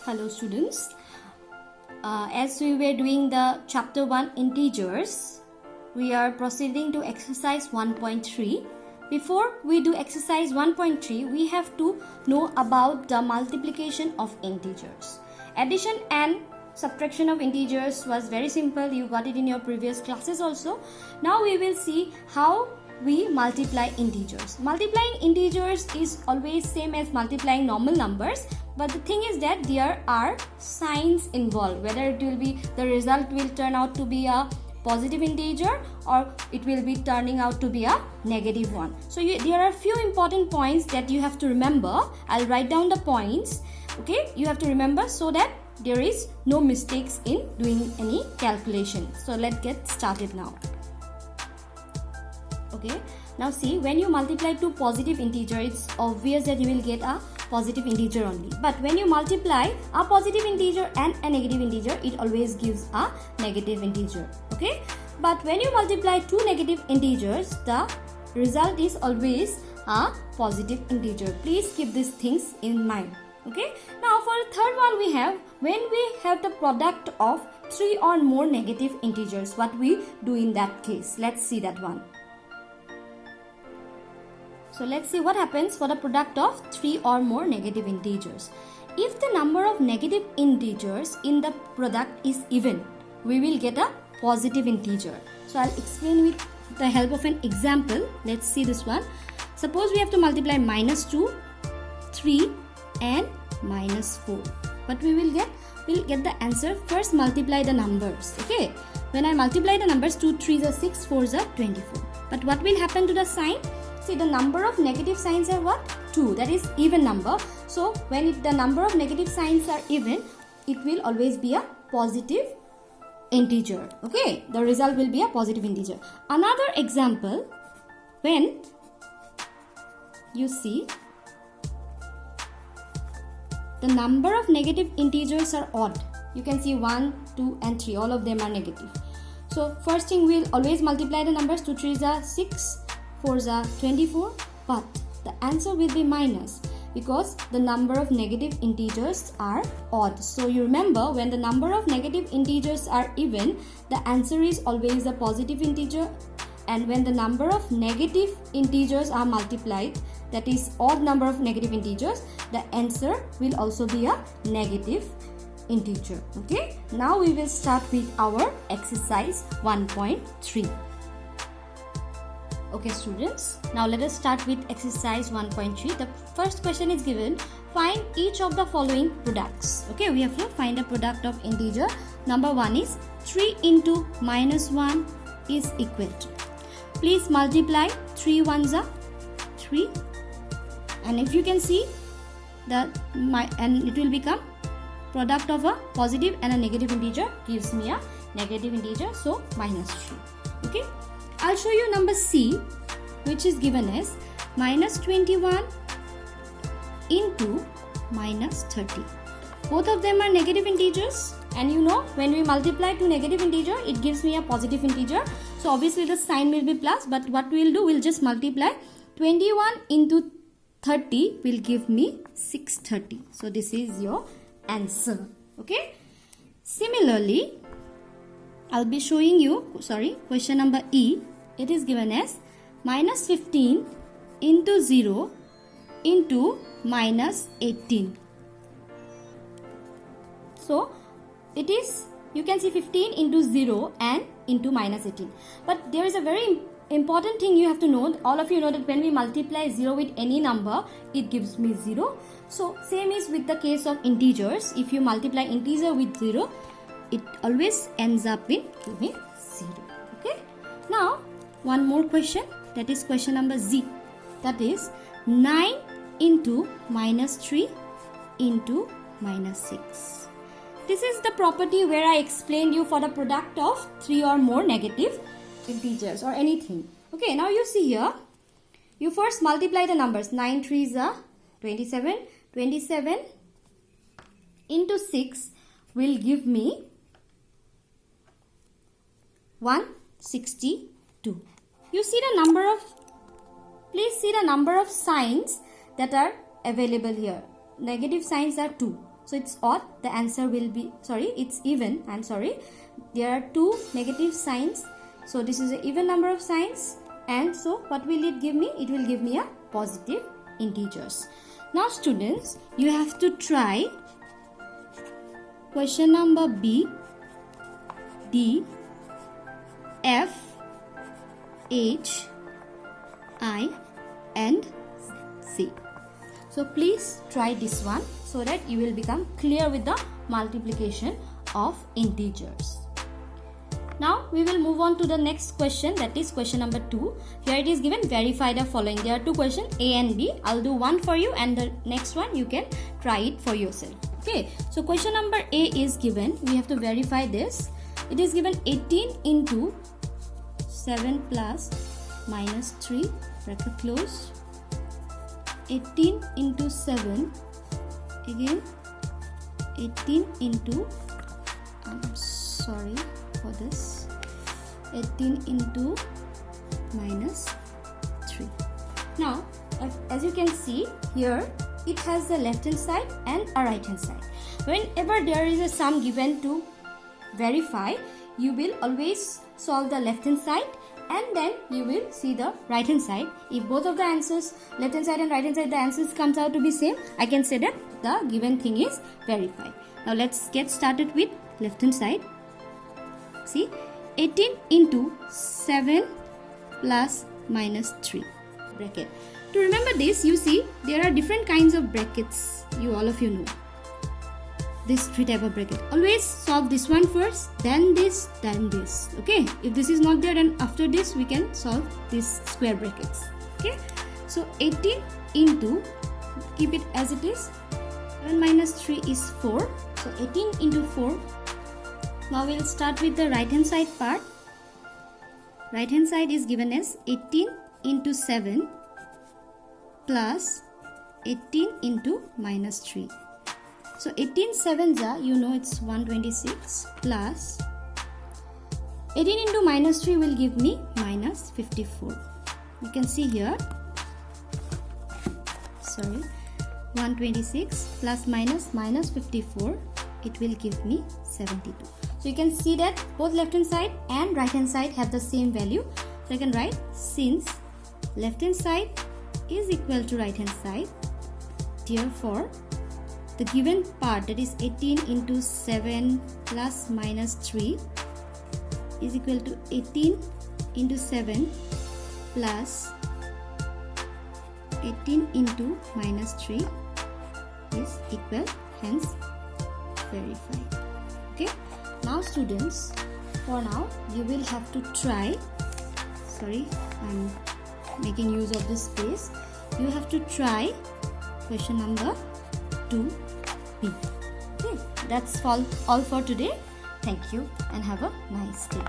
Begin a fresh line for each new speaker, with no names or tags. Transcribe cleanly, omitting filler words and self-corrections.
Hello students. As we were doing the chapter 1 integers, we are proceeding to exercise 1.3. Before we do exercise 1.3, we have to know about the multiplication of integers. Addition and subtraction of integers was very simple. You got it in your previous classes also. Now we will see how we multiply integers. Multiplying integers is always same as multiplying normal numbers, but the thing is that there are signs involved, whether it will be the result will turn out to be a positive integer or it will be turning out to be a negative one. So there are few important points that you have to remember. I'll write down the points. Okay, you have to remember so that there is no mistakes in doing any calculation. So let's get started now. Okay, now see, when you multiply two positive integers, it's obvious that you will get a positive integer only. But when you multiply a positive integer and a negative integer, it always gives a negative integer. Okay, but when you multiply two negative integers, the result is always a positive integer. Please keep these things in mind. Okay, now for the third one, we have when we have the product of three or more negative integers, what we do in that case. Let's see that one. So let's see what happens for the product of three or more negative integers. If the number of negative integers in the product is even, we will get a positive integer. So I'll explain with the help of an example. Let's see this one. Suppose we have to multiply -2, 3 and -4. What we will get? We'll get the answer. First multiply the numbers. Okay. When I multiply the numbers, 2 3s are 6, 4s are 24. But what will happen to the sign? See, the number of negative signs are what? 2. That is even number. So when the number of negative signs are even, it will always be a positive integer. Okay, the result will be a positive integer. Another example, when you see the number of negative integers are odd. You can see 1, 2 and 3. All of them are negative. So first thing, we'll always multiply the numbers. 2 3s are 6. 4s are 24, but the answer will be minus because the number of negative integers are odd. So you remember, when the number of negative integers are even, the answer is always a positive integer, and when the number of negative integers are multiplied, that is odd number of negative integers, the answer will also be a negative integer. Okay, now we will start with our exercise 1.3. Okay students, now let us start with exercise 1.3. The first question is given, find each of the following products. Okay, we have to find a product of integer. Number 1 is 3 into -1 is equal to. Please multiply 3 ones are 3, and if you can see and it will become product of a positive and a negative integer gives me a negative integer, so -3. Okay, I'll show you number C, which is given as -21 into -30. Both of them are negative integers, and you know, when we multiply to negative integer, it gives me a positive integer. So obviously the sign will be plus, but what we'll do, we'll just multiply. 21 into 30 will give me 630. So this is your answer. Okay. Similarly, I'll be showing you, question number E. It is given as -15 into 0 into -18. So it is, you can see 15 into 0 and into -18. But there is a very important thing you have to know. All of you know that when we multiply 0 with any number, it gives me 0. So same is with the case of integers. If you multiply integer with 0, it always ends up in giving 0. Okay. Now one more question, that is question number Z. That is 9 into -3 into -6. This is the property where I explained you for the product of 3 or more negative integers or anything. Okay, now you see here, you first multiply the numbers. 9 3s are 27. 27 into 6 will give me 162. You see the number of, please see the number of signs that are available here. Negative signs are 2. so it's odd. The answer will be, it's even. I'm sorry. There are 2 negative signs. So this is an even number of signs. And so what will it give me? It will give me a positive integers. Now students, you have to try question number B, D, F, H, I and C. So please try this one so that you will become clear with the multiplication of integers. Now we will move on to the next question, that is question number 2. Here it is given, verify the following. There are 2 questions, A and B. I'll do one for you and the next one you can try it for yourself. Okay, so question number A is given. We have to verify this. It is given 18 into 7 plus minus 3, bracket closed. 18 into 7, again 18 into, I'm sorry for this, 18 into minus 3. Now as you can see here, it has the left hand side and a right hand side. Whenever there is a sum given to verify, you will always solve the left hand side and then you will see the right hand side. If both of the answers, left hand side and right hand side, the answers comes out to be same, I can say that the given thing is verified. Now let's get started with left hand side. See, 18 into 7 plus minus 3, bracket. To remember this, you see there are different kinds of brackets, all of you know. This 3 type of bracket. Always solve this one first, then this, then this. Okay, if this is not there, then after this we can solve these square brackets. Okay, so 18 into, keep it as it is, 7 minus 3 is 4. So 18 into 4. Now we'll start with the right hand side part. Right hand side is given as 18 into 7 plus 18 into minus 3. So 18 sevens are, it's 126 plus 18 into minus 3 will give me minus 54. You can see here, 126 plus minus 54, it will give me 72. So you can see that both left hand side and right hand side have the same value. So I can write, since left hand side is equal to right hand side, therefore the given part, that is 18 into 7 plus minus 3, is equal to 18 into 7 plus 18 into minus 3 is equal, hence verified. Okay, now students, for now you will have to try, I'm making use of this space, you have to try question number 2B. Okay, that's all for today. Thank you and have a nice day.